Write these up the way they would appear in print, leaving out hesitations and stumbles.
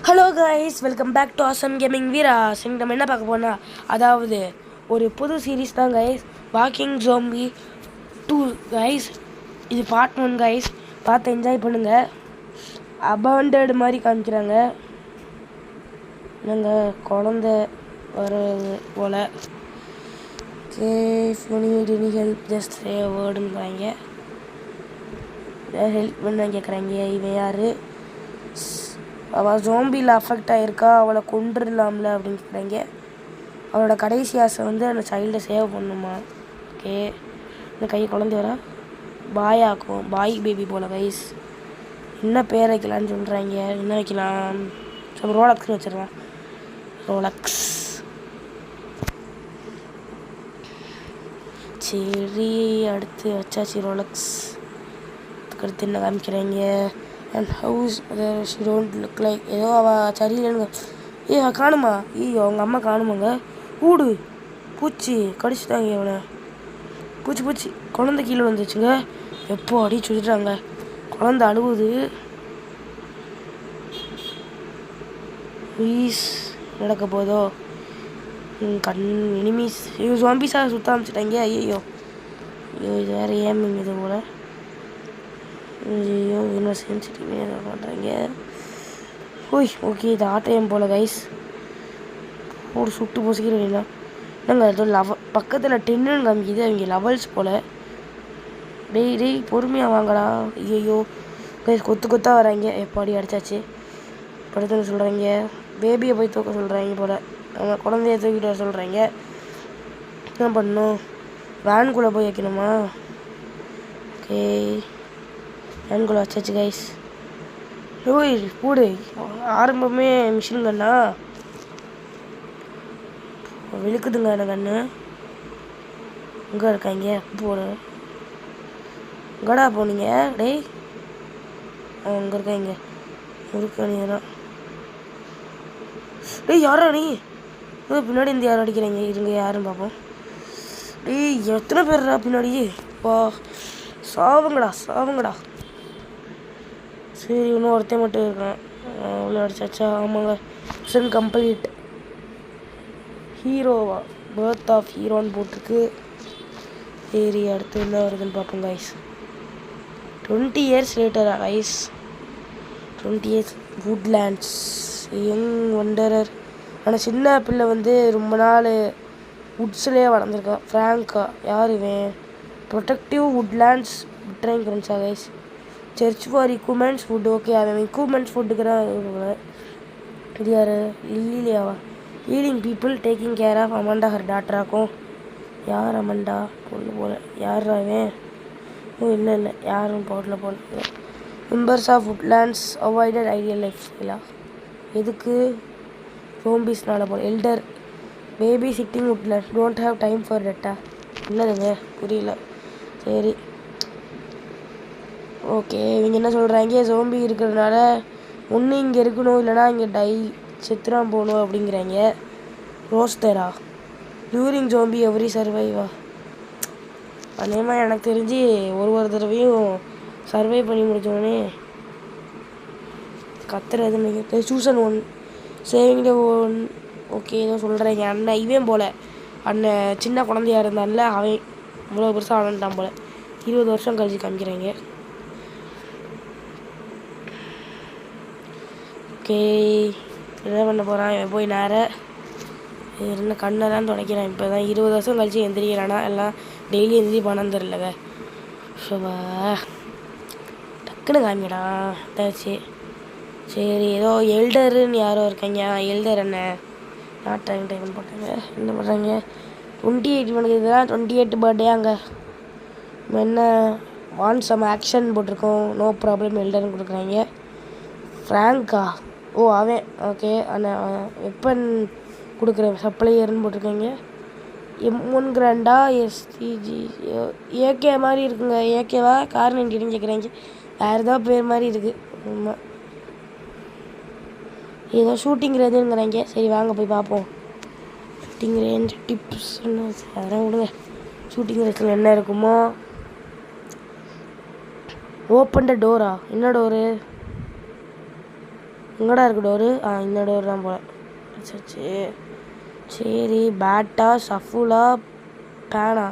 Hello guys, welcome back to awesome gaming Veeras. இன்னைக்கு நம்ம என்ன பார்க்க போனால், அதாவது ஒரு புது சீரீஸ் தான் கைஸ், வாக்கிங் ஜோம்பி 2 கைஸ். இது பார்ட் 1 கைஸ். பார்த்து என்ஜாய் பண்ணுங்கள். அபாண்டட் மாதிரி காமிக்கிறாங்க. நாங்கள் குழந்த வர்றது போல். எனி ஹெல்ப் ஜஸ்ட் சே வேர்டுங்கிறாங்க. ஹெல்ப் பண்ண கேட்குறாங்க. இவன் யார்? அவள் ஜோம்பியில் அஃபெக்ட் ஆகிருக்கா, அவளை கொண்டுடலாம்ல அப்படின்னு கேட்குறாங்க. அவளோட கடைசி ஆசை வந்து அந்த சைல்டை சேவ் பண்ணுமா. ஓகே, இந்த கை குழந்தை வரா பாயாக்கும், பாய் பேபி போல் கைஸ். என்ன பேர் வைக்கலான்னு சொல்கிறாங்க. என்ன வைக்கலாம்? சரி, ரோலக்ஸ்னு வச்சிடலாம். ரோலக்ஸ். சரி, அடுத்து வச்சாச்சு ரோலக்ஸ். அடுத்து என்ன காமிக்கிறாங்க? And house she don't look like, ஏதோ அவள் சரியில்லைன்னு. காணுமா? அவங்க அம்மா காணுமாங்க. ஊடு பூச்சி கடிச்சிட்டாங்க இவனை. பூச்சி குழந்தை கீழே வந்துச்சுங்க. எப்போ அடி சுட்டுட்டாங்க. குழந்தை அழுவுது. ப்ளீஸ் நடக்க போதோ கண் எனிமீஸ் ஜாம்பிஸாக சுற்ற ஆரம்பிச்சிட்டாங்க. ஐயோ இது வேறு ஏமிங் இது போல். ஐயோ இன்னும் சென்சிட்டிவாக பண்ணுறாங்க. ஓகே, இது ஆட்டையம் போல் கைஸ். ஒரு சுட்டு பொசிக்கிறீங்களா? நாங்கள் ஏதோ பக்கத்தில் 10ன்னு காமிக்குது. அவங்க லெவல்ஸ் போல். டெய் பொறுமையாக வாங்கடா. ஐயோ கைஸ், கொத்தாக வராங்க. எப்பாடி அடித்தாச்சு. படுத்துன்னு சொல்கிறாங்க. பேபியை போய் தூக்க சொல்கிறாங்க போல். அவங்க குழந்தைய தூக்கிட்டு வர சொல்கிறாங்க. என்ன பண்ணணும்? வேனுக்குள்ளே போய் வைக்கணுமா? ஓகே, வேனுக்குள்ளே வச்சாச்சு கைஸ். கூடு ஆரம்பமே மிஷின் கண்ணா விழுக்குதுங்க. அந்த கண்ணு இங்கே இருக்காங்க. போடு எங்கடா போனீங்க? டேய் அங்கே இருக்காங்க. முறுக்கணிதான். டேய் யாரா நீ? பின்னாடி இந்த யாரும் அடிக்கிறாங்க. இருங்க யாரும் பார்ப்போம். டேய் எத்தனை பேர்ரா பின்னாடி? வா சாவுங்கடா. சரி, இன்னும் ஒருத்தன் மட்டும் இருக்கான். அவ்வளோ அடிச்சாச்சா? ஆமாங்க, மிஷன் கம்ப்ளீட். ஹீரோவா? பர்த் ஆஃப் ஹீரோன்னு போட்டிருக்கு. சரி, அடுத்து என்ன வருதுன்னு பார்ப்போம் கைஸ். 20 years லேட்டரா guys? 20 years. Woodlands young wanderer. ஆனால் சின்ன பிள்ளை வந்து ரொம்ப நாள் வுட்ஸ்லேயே வளர்ந்துருக்கான். ஃப்ராங்கா யார் இவன்? ப்ரொடெக்டிவ் வுட்லேண்ட்ஸ் பிட்ரைங் ஃப்ரெண்ட்ஸா guys. Search for equipments food. Okay, அவன் எக்யூப்மெண்ட்ஸ் ஃபுட்டுக்குறான். இது யார்? லில்லியாவா? Healing people taking care of Amanda her டாட்டராக்கும். யார் அமண்டா? பொண்ணு போல. யார் அவன்? இல்லை யாரும் போடல போல. Members of woodlands avoided ideal life ஸ்டைலா? எதுக்கு? ஜோம்பிஸ்னால போல். Elder baby sitting woodland don't have time for டெட்டா. என்னதுங்க புரியல. சரி, ஓகே. இவங்க என்ன சொல்கிறாங்க? ஜோம்பி இருக்கிறதுனால ஒன்று இங்கே இருக்கணும், இல்லைனா இங்கே செத்துறான் போகணும் அப்படிங்கிறாங்க. ரோஸ்டரா? டியூரிங் ஜோம்பி எவ்ரி சர்வைவா? அதேமாதிரி எனக்கு தெரிஞ்சு ஒரு தடவையும் சர்வை பண்ணி முடித்தோடனே கத்துறது. சூசன் 1 சேவிங் த 1. ஓகே, ஏதோ சொல்கிறேங்க. அண்ணன் இவன் போல். அண்ணன் சின்ன குழந்தையாக இருந்தான்ல, அவன் இவ்வளோ பெருசாக ஆனந்தான் போல். 20 வருஷம் கழிச்சு காமிக்கிறாங்க. ஓகே, என்ன பண்ண போகிறான் இவன்? போய் என்ன கண்ணெல்லாம் துடைக்கிறான். இப்போ தான் 20 வருஷம் கழிச்சு எந்திரிக்கிறானா? எல்லாம் டெய்லி எந்திரிப்பானான்னு தெரிலங்க. ஷோபா, டக்குன்னு காமிடா தாச்சு. சரி, ஏதோ எல்டருன்னு யாரோ இருக்காங்க. எல்டர் என்ன நாட் டைம் போட்டாங்க. என்ன பண்ணுறாங்க? 28 இவனுக்கு இதெல்லாம் 28 பர்த்டே. அங்கே என்ன வான் சம் ஆக்ஷன் போட்டிருக்கோம். நோ ப்ராப்ளம் எல்டர்னு கொடுக்குறாங்க. ஃப்ராங்கா? அவன். ஓகே, ஆனால் வெப்பன் கொடுக்குற சப்ளையர்னு போட்டிருக்காங்க. M1 கிராண்டா? STG ஏகே மாதிரி இருக்குங்க. ஏகேவா? கார் 90 கேட்குறாங்க. வேறு ஏதோ பேர் மாதிரி இருக்குது. ஆமாம், ஏதோ ஷூட்டிங் ரேஞ்சுங்கிறாங்க. சரி வாங்க போய் பார்ப்போம். ஷூட்டிங் ரேஞ்ச் டிப்ஸ் என்ன? அதெல்லாம் விடுங்க. ஷூட்டிங் ரேஞ்சில் என்ன இருக்குமோ? Open the Dora? என்ன டோரு? எங்கடா இருக்கு டோரு? இந்த டோர் தான் போல. சரி சரி. பேட்டா, ஷஃபுலா, பேனா.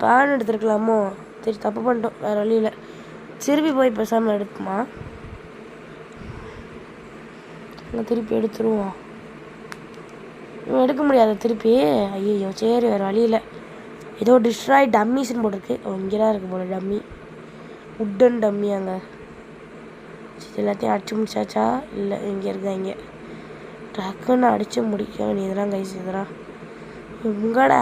பேன் எடுத்துருக்கலாமோ? சரி தப்பு பண்ணிட்டோம், வேறு வழியில். திருப்பி போய் பேசாமல் எடுக்குமா? திருப்பி எடுத்துருவோம். எடுக்க முடியாது திருப்பி. ஐயோ சரி வேறு வழியில். ஏதோ டிஸ்ட்ராய் டம்மிஸ்ன்னு போட்டிருக்கு. இங்கே தான் இருக்குது போல டம்மி. Wooden dummy. அங்கே எல்லாத்தையும் அடிச்சு முடிச்சாச்சா? இல்லை, இங்கே இருக்காங்க. டக்குன்னு அடித்து முடிக்க வேண்டியதுலாம் கைஸ். இதெல்லாம் உங்களோட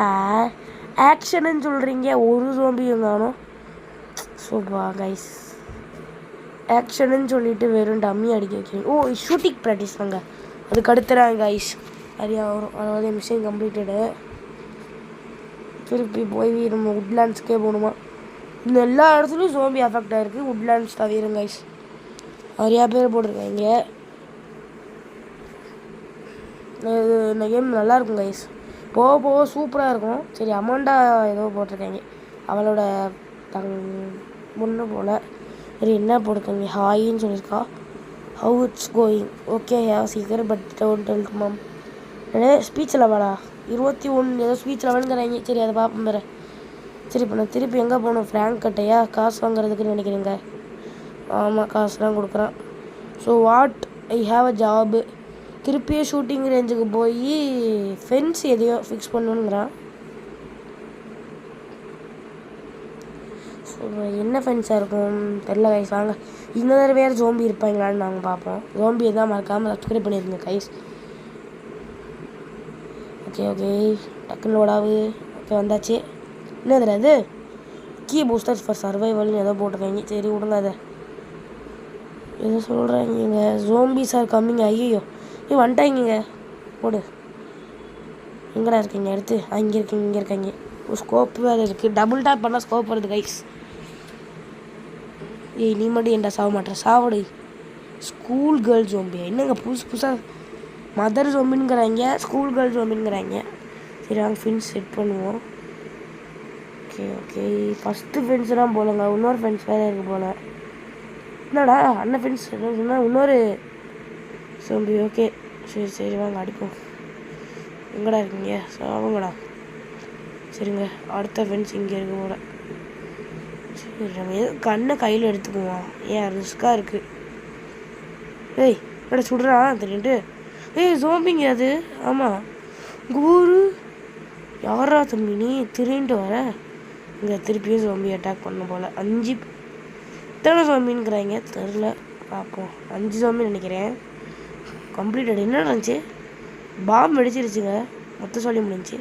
ஆக்ஷனுன்னு சொல்கிறீங்க, ஒரு சோம்பியும் காணும். சூப்பா கைஸ், ஆக்ஷனுன்னு சொல்லிட்டு வெறும் டம்மி அடிக்க வைக்கிறீங்க. ஷூட்டிங் ப்ராக்டிஸ் தாங்க, அதுக்கு அடுத்துறாங்க கைஸ். நிறையா வரும். அதாவது மிஷின் கம்ப்ளீட்டடு. திருப்பி போய் நம்ம உட்லேண்ட்ஸ்க்கே போகணுமா? இந்த எல்லா இடத்துலையும் சோம்பி அஃபெக்ட் ஆகிருக்கு. உட்லேண்ட்ஸ் தவிரும் கைஸ். நிறையா பேர் போட்டிருக்காங்க. இந்த கேம் நல்லாயிருக்கும் கைஸ். போக போக சூப்பராக இருக்கும். சரி, அமௌண்டா ஏதோ போட்டிருக்காங்க, அவளோட பொண்ணு போல். சரி, என்ன போட்டிருக்காங்க? ஹாயின்னு சொல்லியிருக்கா. How it's going? Okay have சீக்கிரம் but don't tell to mum. Speech லெவலா? 21 ஏதோ ஸ்பீச் லெவலுங்கிறாங்க. சரி, அதை பார்ப்போம் பேர். சரி, இப்போ நான் திருப்பி எங்கே போகணும்? ஃப்ராங்க் கட்டையா? காசு வாங்குறதுக்குன்னு நினைக்கிறேங்க. ஆமாம், காசுலாம் கொடுக்குறான். So what I have a job. திருப்பியும் ஷூட்டிங் ரேஞ்சுக்கு போய் ஃபென்ஸ் எதையோ ஃபிக்ஸ் பண்ணணுங்கிறான். ஸோ என்ன ஃபென்ஸாக இருக்கும் தெரில கைஸ். வாங்க, இந்த தடவை வேறு ஜோம்பி இருப்பாங்களான்னு நாங்கள் பார்ப்போம். ஜோம்பி எதாவது மறக்காமல் சப்ஸ்கிரைப் பண்ணியிருங்க கைஸ். ஓகே ஓகே, டக்குன்னு லோடாவு. ஓகே, வந்தாச்சு. என்ன இதில் அது? கீ பூஸ்டர்ஸ் ஃபார் சர்வைவல்னு ஏதோ போட்டிருக்காங்க. சரி விடுங்க, அதை எதோ சொல்கிறாங்க. Zombies are coming. ஐயோ வந்துட்டாங்க. போடு. எங்கடா இருக்கீங்க? எடுத்து இங்கே இருக்கீங்க, இங்கே இருக்காங்க. ஸ்கோப்பு வேறு இருக்குது. டபுள் டேப் பண்ணால் ஸ்கோப் வருது கைஸ். நீ மட்டும் ஏன்டா சாக மாட்டேற? சாவடு. School girl ஜோம்பியா? என்னங்க புதுசு புதுசாக மதர் ஜோம்பின்ங்கிறாங்க, ஸ்கூல் கேர்ள் ஜோம்பின்ங்கிறாங்க. சரி, வாங்க ஃப்ரெண்ட்ஸ் செட் பண்ணுவோம். ஓகே ஓகே, ஃபஸ்ட்டு ஃப்ரெண்ட்ஸ் தான் போலங்க. இன்னொரு ஃப்ரெண்ட்ஸ் வேறு இருக்குது போல். என்னடா அண்ணன் ஃப்ரெண்ட்ஸ் சொன்னால் இன்னொரு ஜோம்பி. ஓகே சரி சரி, வாங்க அடிப்போம். எங்கடா இருக்கீங்க? சாவுங்கடா. சரிங்க, அடுத்த ஃப்ரெண்ட்ஸ் இங்கே இருக்க போல. சரி, நம்ம எதுவும் கண்ணை கையில் எடுத்துக்குவோம். ஏன் ரிஸ்க்காக இருக்குது? ஏய் என்னடா சுடுறான் தெரியுன்ட்டு. ஜோம்பிங்க அது. ஆமாம், குரு யாரா தம்பி நீ திரும்பிட்டு வர? இங்கே திருப்பியும் ஜோம்பி அட்டாக் பண்ண போல். 5 எத்தனை ஜோம்பின்னுங்கிறாங்க தெரில, பார்ப்போம். 5 ஜோம்பின்னு நினைக்கிறேன். கம்ப்ளீட்டட். என்ன நடந்துச்சு? பாம்பு வெடிச்சிருச்சுங்க, மொத்தம் சொல்லி முடிஞ்சு.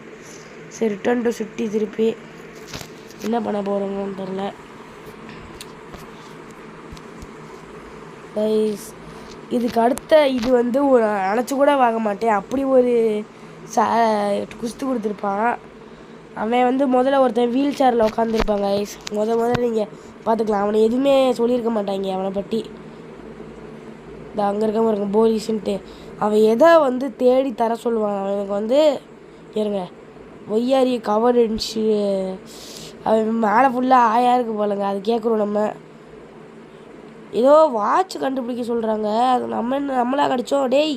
சரி, ரிட்டர்ன் டு சிட்டி. திருப்பி என்ன பண்ண போகிறோங்கன்னு தெரில கைஸ். இதுக்கு அடுத்த இது வந்து ஒரு அணைச்சி கூட வாங்க மாட்டேன், அப்படி ஒரு குஸ்து கொடுத்துருப்பான். அவன் வந்து முதல்ல ஒருத்தன் வீல் சேரில் உட்காந்துருப்பாங்க கைஸ். முதல்ல நீங்கள் பார்த்துக்கலாம். அவனை எதுவுமே சொல்லியிருக்க மாட்டாங்க அவனை பற்றி. இந்த அங்கே இருக்க பாருங்க போலீஸுன்ட்டு. அவன் எதை வந்து தேடி தர சொல்லுவான். அவனுக்கு வந்து இருங்க ஒய்யாரி கவர் அடிச்சு அவன் மேலே ஃபுல்லாக ஆயாருக்கு போலங்க. அது கேட்குறோம் நம்ம. ஏதோ வாட்ச் கண்டுபிடிக்க சொல்கிறாங்க, அது நம்மளா கடிச்சோம். டேய்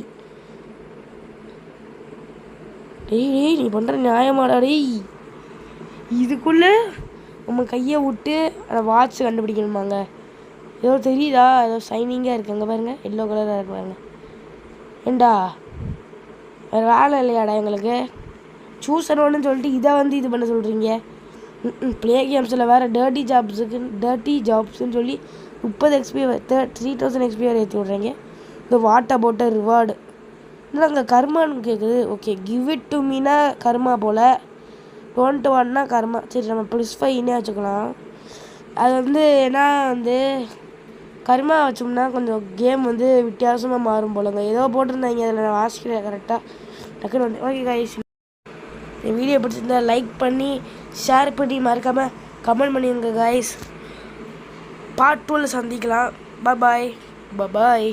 டேய் டேய், நீ பண்ணுற நியாயமாடா டேய்? இதுக்குள்ளே நம்ம கையை விட்டு அந்த வாட்ச் கண்டுபிடிக்கணுமாங்க? ஏதோ தெரியுதா? ஏதோ ஷைனிங்காக இருக்குது அங்கே பாருங்கள், எல்லோ கலராக இருக்கு பாருங்க. ஏண்டா வேறு வேலை இல்லையாடா எங்களுக்கு? சூசனோன்னு சொல்லிட்டு இதை வந்து இது பண்ண சொல்கிறீங்க. ப்ளே கேம்ஸில் வேறு டர்ட்டி ஜாப்ஸ்ன்னு சொல்லி 30 XP 3000 XP வேறு ஏற்றி விட்றீங்க. இந்த வாட் அபவுட் ரிவார்டு இல்லை அங்கே கர்மான்னு கேட்குது. Okay, give it to Meena karma போல். 21னா கர்மா. சரி, நம்ம +5 வச்சுக்கலாம். அது வந்து ஏன்னா வந்து கர்மா வச்சோம்னா கொஞ்சம் கேம் வந்து வித்தியாசமாக மாறும் போலங்க. ஏதோ போட்டிருந்தாங்க, அதில் நான் வாசிக்கிறேன் கரெக்டாக டக்குன்னு வந்து. ஓகே கைஸ், இந்த வீடியோ பிடிச்சிருந்தா லைக் பண்ணி ஷேர் பண்ணி மறக்காமல் கமெண்ட் பண்ணிடுங்க கைஸ். பார்ட் 2ல் சந்திக்கலாம். பாய் பாய்.